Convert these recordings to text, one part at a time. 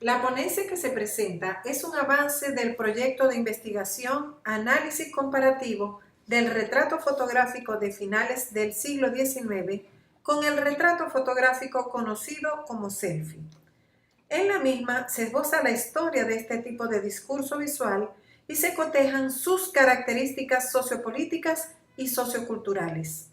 La ponencia que se presenta es un avance del proyecto de investigación Análisis comparativo del retrato fotográfico de finales del siglo XIX con el retrato fotográfico conocido como selfie. En la misma se esboza la historia de este tipo de discurso visual y se cotejan sus características sociopolíticas y socioculturales.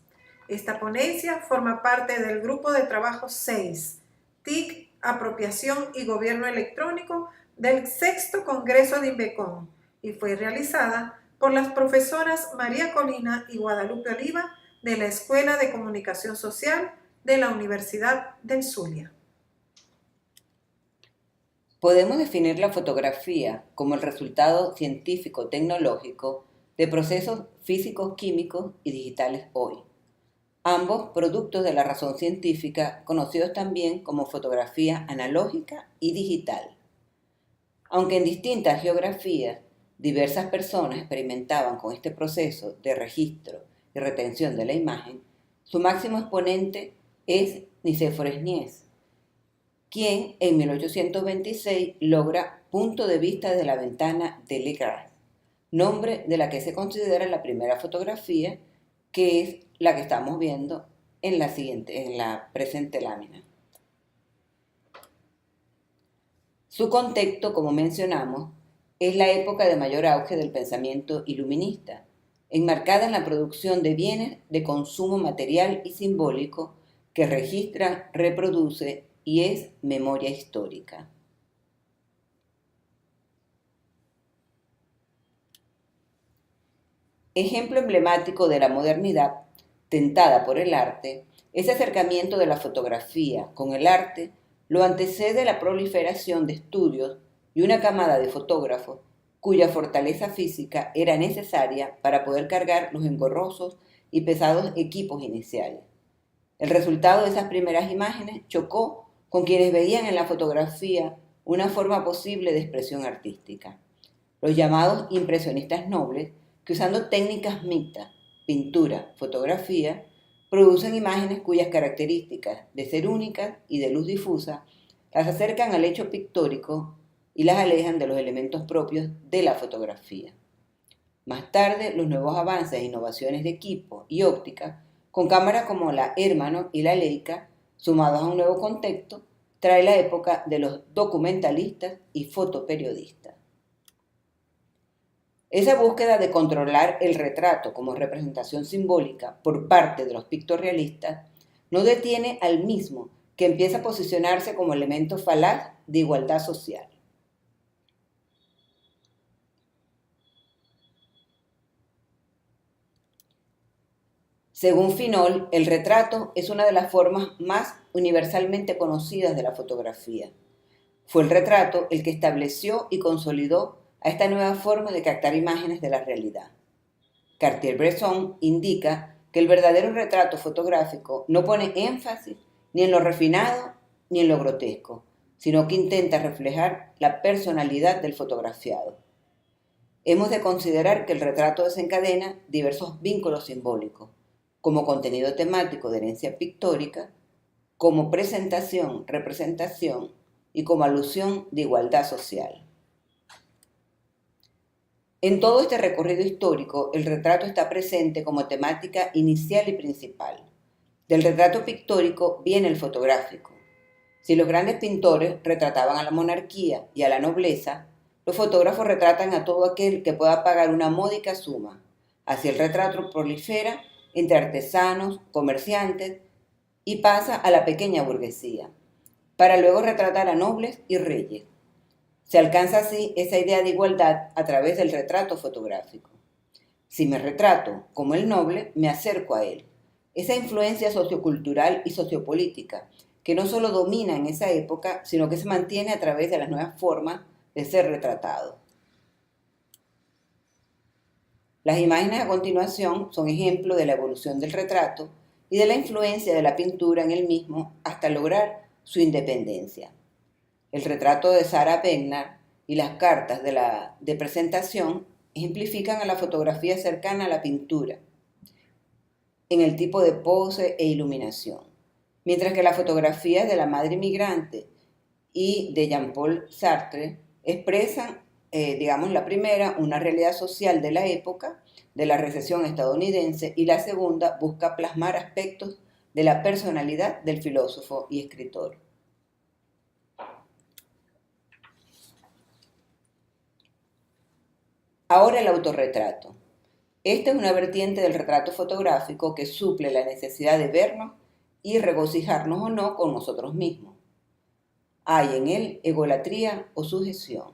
Esta ponencia forma parte del grupo de trabajo 6, TIC, Apropiación y Gobierno Electrónico, del sexto Congreso de INVECON, y fue realizada por las profesoras María Colina y Guadalupe Oliva de la Escuela de Comunicación Social de la Universidad del Zulia. Podemos definir la fotografía como el resultado científico-tecnológico de procesos físicos, químicos y digitales hoy, ambos productos de la razón científica, conocidos también como fotografía analógica y digital. Aunque en distintas geografías diversas personas experimentaban con este proceso de registro y retención de la imagen, su máximo exponente es Nicéphore Nies, quien en 1826 logra Punto de vista de la ventana de Legras, nombre de la que se considera la primera fotografía, que es la que estamos viendo en la presente lámina. Su contexto, como mencionamos, es la época de mayor auge del pensamiento iluminista, enmarcada en la producción de bienes de consumo material y simbólico que registra, reproduce y es memoria histórica. Ejemplo emblemático de la modernidad, tentada por el arte, ese acercamiento de la fotografía con el arte lo antecede la proliferación de estudios y una camada de fotógrafos cuya fortaleza física era necesaria para poder cargar los engorrosos y pesados equipos iniciales. El resultado de esas primeras imágenes chocó con quienes veían en la fotografía una forma posible de expresión artística. Los llamados impresionistas nobles, que usando técnicas mixtas, pintura, fotografía, producen imágenes cuyas características de ser únicas y de luz difusa las acercan al hecho pictórico y las alejan de los elementos propios de la fotografía. Más tarde, los nuevos avances e innovaciones de equipo y óptica, con cámaras como la Hermano y la Leica, sumados a un nuevo contexto, trae la época de los documentalistas y fotoperiodistas. Esa búsqueda de controlar el retrato como representación simbólica por parte de los pictorrealistas no detiene al mismo, que empieza a posicionarse como elemento falaz de igualdad social. Según Finol, el retrato es una de las formas más universalmente conocidas de la fotografía. Fue el retrato el que estableció y consolidó a esta nueva forma de captar imágenes de la realidad. Cartier-Bresson indica que el verdadero retrato fotográfico no pone énfasis ni en lo refinado ni en lo grotesco, sino que intenta reflejar la personalidad del fotografiado. Hemos de considerar que el retrato desencadena diversos vínculos simbólicos, como contenido temático de herencia pictórica, como presentación, representación y como alusión de igualdad social. En todo este recorrido histórico, el retrato está presente como temática inicial y principal. Del retrato pictórico viene el fotográfico. Si los grandes pintores retrataban a la monarquía y a la nobleza, los fotógrafos retratan a todo aquel que pueda pagar una módica suma. Así el retrato prolifera entre artesanos, comerciantes y pasa a la pequeña burguesía, para luego retratar a nobles y reyes. Se alcanza así esa idea de igualdad a través del retrato fotográfico. Si me retrato como el noble, me acerco a él. Esa influencia sociocultural y sociopolítica que no solo domina en esa época, sino que se mantiene a través de las nuevas formas de ser retratado. Las imágenes a continuación son ejemplo de la evolución del retrato y de la influencia de la pintura en el mismo hasta lograr su independencia. El retrato de Sarah Wegner y las cartas de presentación ejemplifican a la fotografía cercana a la pintura en el tipo de pose e iluminación, mientras que las fotografías de la madre inmigrante y de Jean-Paul Sartre expresan, la primera, una realidad social de la época, de la recesión estadounidense, y la segunda busca plasmar aspectos de la personalidad del filósofo y escritor. Ahora el autorretrato. Esta es una vertiente del retrato fotográfico que suple la necesidad de vernos y regocijarnos o no con nosotros mismos. Hay en él egolatría o sujeción.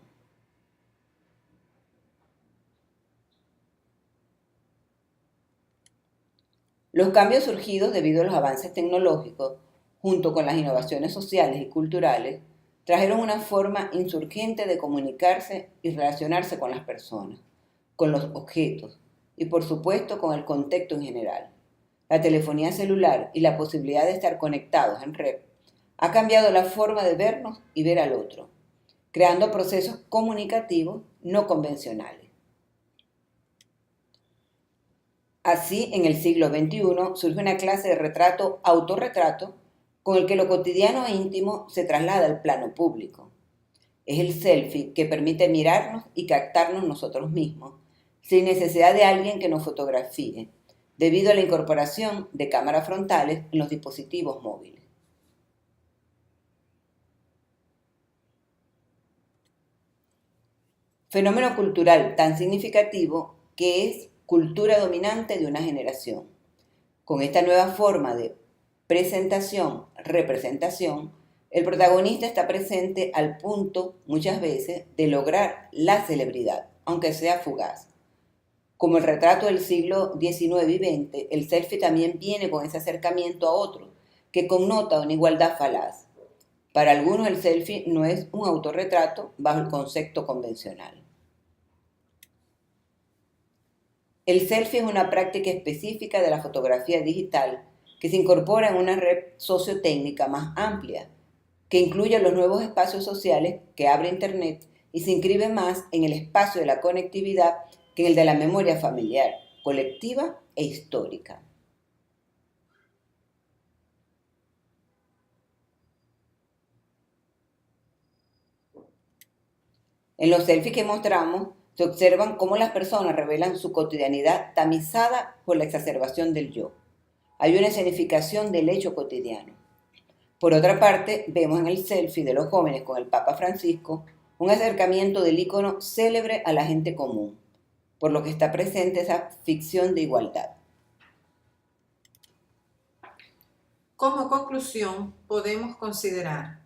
Los cambios surgidos debido a los avances tecnológicos, junto con las innovaciones sociales y culturales, trajeron una forma insurgente de comunicarse y relacionarse con las personas, con los objetos y, por supuesto, con el contexto en general. La telefonía celular y la posibilidad de estar conectados en red ha cambiado la forma de vernos y ver al otro, creando procesos comunicativos no convencionales. Así, en el siglo XXI surge una clase de retrato-autorretrato con el que lo cotidiano e íntimo se traslada al plano público. Es el selfie que permite mirarnos y captarnos nosotros mismos, sin necesidad de alguien que nos fotografíe, debido a la incorporación de cámaras frontales en los dispositivos móviles. Fenómeno cultural tan significativo que es cultura dominante de una generación. Con esta nueva forma de presentación-representación, el protagonista está presente al punto, muchas veces, de lograr la celebridad, aunque sea fugaz. Como el retrato del siglo XIX y XX, el selfie también viene con ese acercamiento a otro, que connota una igualdad falaz. Para algunos el selfie no es un autorretrato bajo el concepto convencional. El selfie es una práctica específica de la fotografía digital que se incorpora en una red sociotécnica más amplia, que incluye los nuevos espacios sociales que abre Internet y se inscribe más en el espacio de la conectividad que en el de la memoria familiar, colectiva e histórica. En los selfies que mostramos, se observan cómo las personas revelan su cotidianidad tamizada por la exacerbación del yo. Hay una escenificación del hecho cotidiano. Por otra parte, vemos en el selfie de los jóvenes con el Papa Francisco un acercamiento del ícono célebre a la gente común, por lo que está presente esa ficción de igualdad. Como conclusión, podemos considerar: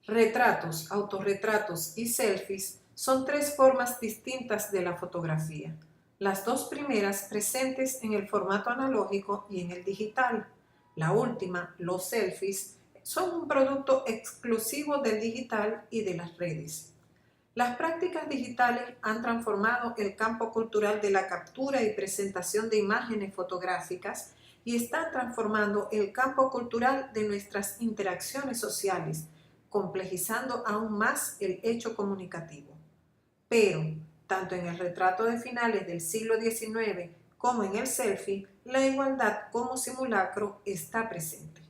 retratos, autorretratos y selfies son tres formas distintas de la fotografía. Las dos primeras presentes en el formato analógico y en el digital. La última, los selfies, son un producto exclusivo del digital y de las redes. Las prácticas digitales han transformado el campo cultural de la captura y presentación de imágenes fotográficas y están transformando el campo cultural de nuestras interacciones sociales, complejizando aún más el hecho comunicativo. Pero, tanto en el retrato de finales del siglo XIX como en el selfie, la igualdad como simulacro está presente.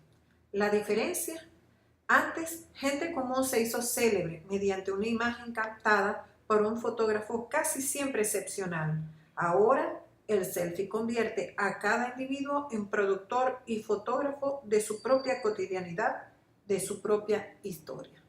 La diferencia: antes, gente común se hizo célebre mediante una imagen captada por un fotógrafo casi siempre excepcional. Ahora, el selfie convierte a cada individuo en productor y fotógrafo de su propia cotidianidad, de su propia historia.